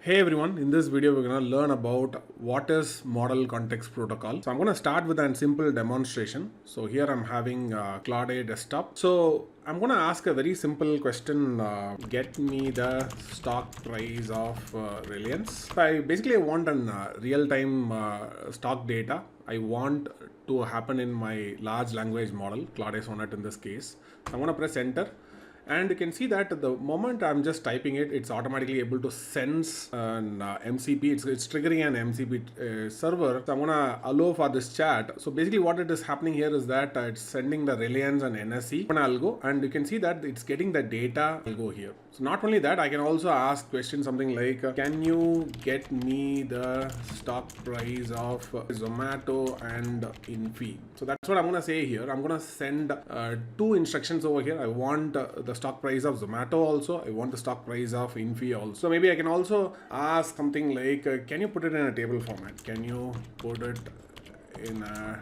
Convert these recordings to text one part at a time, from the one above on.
Hey everyone, in this video we're going to learn about what is model context protocol. So I'm going to start with a simple demonstration. So here I'm having Claude Desktop. So I'm going to ask a very simple question, get me the stock price of Reliance. So I basically want an real-time stock data. I want to happen in my large language model, Claude Sonnet in this case. So I'm going to press enter. And you can see that the moment I'm just typing it, it's automatically able to sense an MCP. It's triggering an MCP server. So I'm gonna allow for this chat. So basically what it is happening here is that it's sending the Reliance and NSE OpenAlgo, and you can see that it's getting the data algo here. So not only that, I can also ask questions something like, can you get me the stock price of Zomato and Infi? So that's what I'm gonna say here. I'm gonna send two instructions over here. I want the stock price of Zomato also. I want the stock price of Infi also. So maybe I can also ask something like, can you put it in a table format? Can you put it in a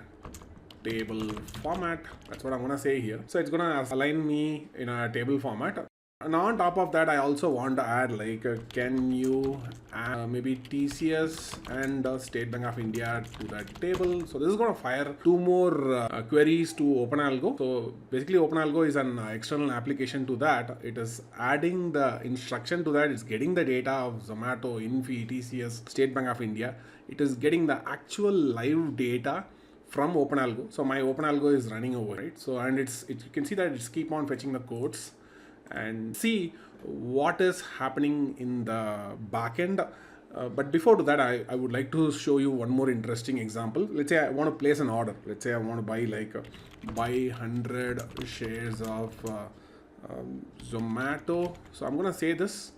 table format? That's what I'm gonna say here. So it's gonna align me in a table format. And on top of that, I also want to add like, can you add maybe TCS and State Bank of India to that table. So this is going to fire two more queries to OpenAlgo. So basically OpenAlgo is an external application to that. It is adding the instruction to that. It's getting the data of Zomato, Infi, TCS, State Bank of India. It is getting the actual live data from OpenAlgo. So my OpenAlgo is running over it. So and you can see that it's keep on fetching the codes and see what is happening in the backend. But before that, I would like to show you one more interesting example. Let's say I want to place an order. Let's say I want to buy buy 100 shares of Zomato. So I'm gonna say this.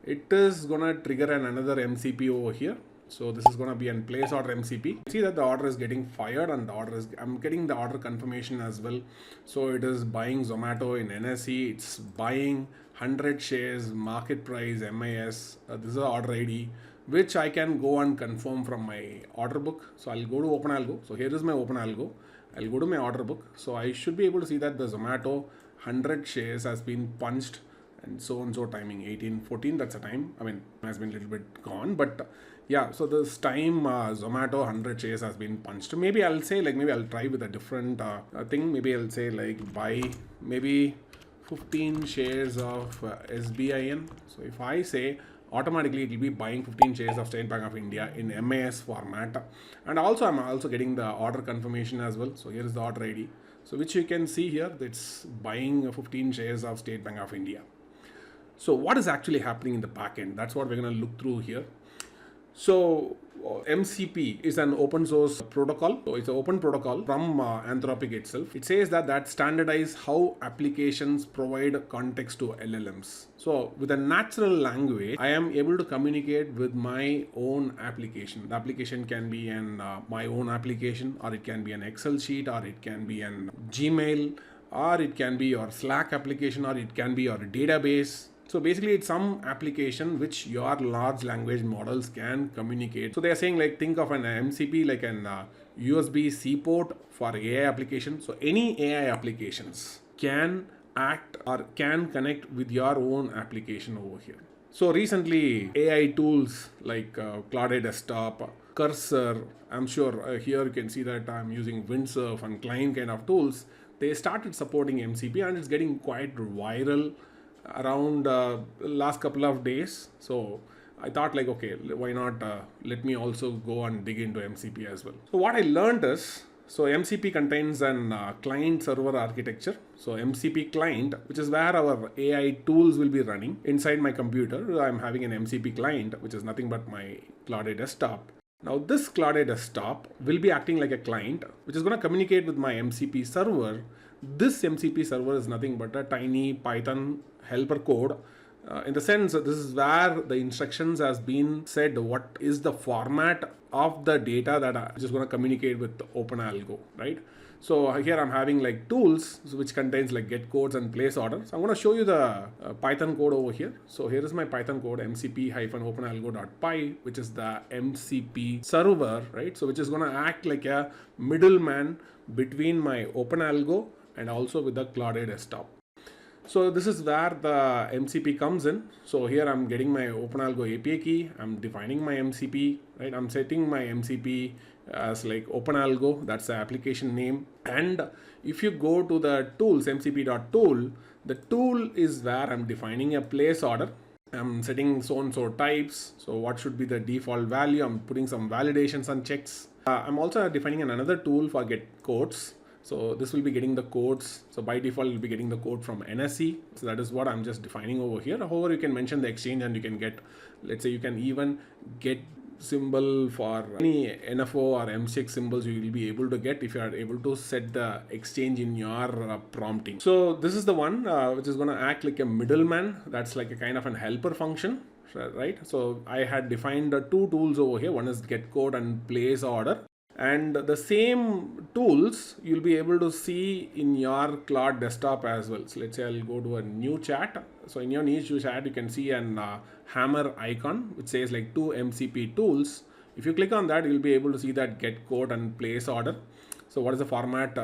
It is gonna trigger another MCP over here. So this is going to be in place order MCP. See that the order is getting fired, and I'm getting the order confirmation as well. So it is buying Zomato in NSE. It's buying 100 shares, market price, MIS. This is the order ID, which I can go and confirm from my order book. So I'll go to OpenAlgo. So here is my OpenAlgo. I'll go to my order book. So I should be able to see that the Zomato 100 shares has been punched, and so timing 18:14. That's a time. I mean, has been a little bit gone, but yeah. So this time Zomato 100 shares has been punched. Maybe I'll say maybe I'll try with a different thing. Maybe I'll say buy maybe 15 shares of SBIN. So if I say, automatically it will be buying 15 shares of State Bank of India in MAS format, and also I'm also getting the order confirmation as well. So here is the order ID. So which you can see here, it's buying 15 shares of State Bank of India. So what is actually happening in the backend? That's what we're going to look through here. So MCP is an open source protocol. So it's an open protocol from Anthropic itself. It says that standardize how applications provide context to LLMs. So with a natural language, I am able to communicate with my own application. The application can be my own application, or it can be an Excel sheet, or it can be an Gmail, or it can be your Slack application, or it can be your database. So basically it's some application which your large language models can communicate. So they are saying think of an MCP like an USB-C port for AI application. So any AI applications can act or can connect with your own application over here. So recently AI tools like Claude Desktop, Cursor, I'm sure here you can see that I'm using Windsurf and Client kind of tools. They started supporting MCP, and it's getting quite viral around last couple of days. So I thought okay, why not let me also go and dig into MCP as well. So what I learned is, so MCP contains an client server architecture. So MCP client, which is where our AI tools will be running inside my computer. I'm having an MCP client, which is nothing but my Claude Desktop. Now this Claude Desktop will be acting like a client, which is going to communicate with my MCP server. This MCP server is nothing but a tiny Python helper code. In the sense, this is where the instructions has been said what is the format of the data that I'm just going to communicate with OpenAlgo, right? So here I'm having tools which contains get codes and place orders. So I'm going to show you the Python code over here. So here is my Python code, mcp-openalgo.py, which is the MCP server, right? So which is going to act like a middleman between my OpenAlgo and also with the Claude Desktop. So this is where the MCP comes in. So here I'm getting my OpenAlgo API key. I'm defining my MCP, right? I'm setting my MCP as like OpenAlgo. That's the application name. And if you go to the tools, mcp.tool, the tool is where I'm defining a place order. I'm setting so and so types. So what should be the default value? I'm putting some validations and checks. I'm also defining another tool for get codes. So this will be getting the codes. So by default, you'll be getting the code from NSE. So that is what I'm just defining over here. However, you can mention the exchange and you can get, let's say you can even get symbol for any NFO or M6 symbols you will be able to get if you are able to set the exchange in your prompting. So this is the one which is going to act like a middleman. That's like a kind of an helper function, right? So I had defined two tools over here. One is get code and place order. And the same tools you'll be able to see in your Claude Desktop as well. So let's say I'll go to a new chat. So in your new chat, you can see an hammer icon which says like two MCP tools. If you click on that, you'll be able to see that get code and place order. So what is the format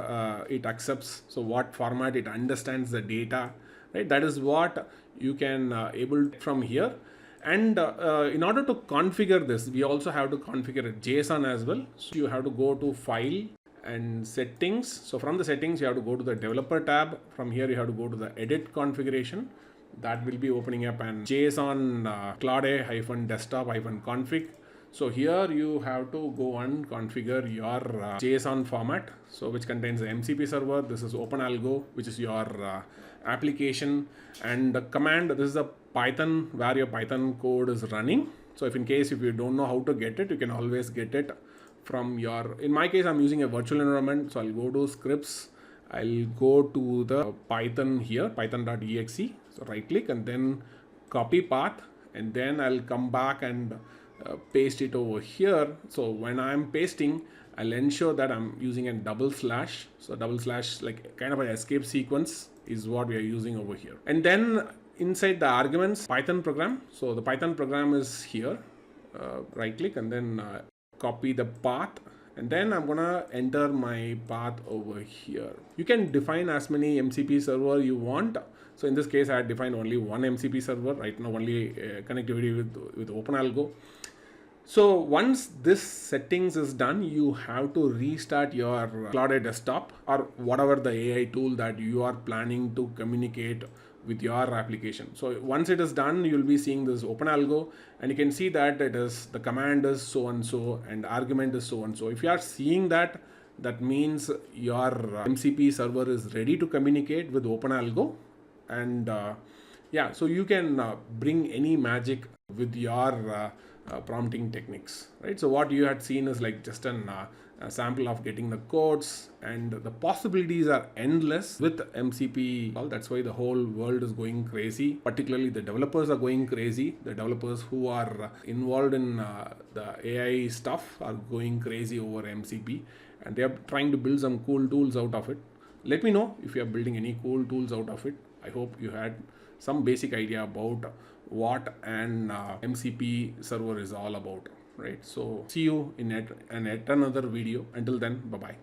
it accepts? So what format it understands the data, right? That is what you can able from here. And in order to configure this, we also have to configure a JSON as well. So you have to go to file and settings. So from the settings, you have to go to the developer tab. From here, you have to go to the edit configuration. That will be opening up an JSON claude-desktop-config. So here you have to go and configure your JSON format. So which contains the MCP server. This is OpenAlgo, which is your application, and the command. This is a Python where your Python code is running. So if you don't know how to get it, you can always get it from your, in my case, I'm using a virtual environment. So I'll go to scripts. I'll go to the Python here, python.exe. So right click and then copy path, and then I'll come back and paste it over here. So when I'm pasting, I'll ensure that I'm using a double slash. So double slash, like kind of an escape sequence, is what we are using over here. And then inside the arguments, Python program. So the Python program is here. Right click and then copy the path. And then I'm gonna enter my path over here. You can define as many MCP server you want. So in this case, I had defined only one MCP server. Right now, only connectivity with OpenAlgo. So once this settings is done, you have to restart your Claude Desktop or whatever the AI tool that you are planning to communicate with your application. So once it is done, you'll be seeing this OpenAlgo, and you can see that it is the command is so and so and argument is so and so. If you are seeing that, that means your MCP server is ready to communicate with OpenAlgo. And yeah, so you can bring any magic with your prompting techniques, right? So what you had seen is like just a sample of getting the codes, and the possibilities are endless with MCP. That's why the whole world is going crazy. Particularly the developers are going crazy. The developers who are involved in the AI stuff are going crazy over MCP, and they are trying to build some cool tools out of it. Let me know if you are building any cool tools out of it. I hope you had some basic idea about what an MCP server is all about, right? So see you in yet another video. Until then, bye bye.